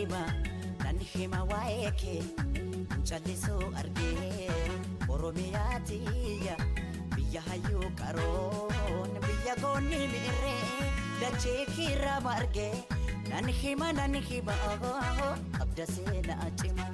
hima nan hima waa'ee kee callisuu argee Oromiyaatiya biyya hayyuu qaroon biyya goonni miirree dachee kiirraa margee nan hima abda seenaa cimaa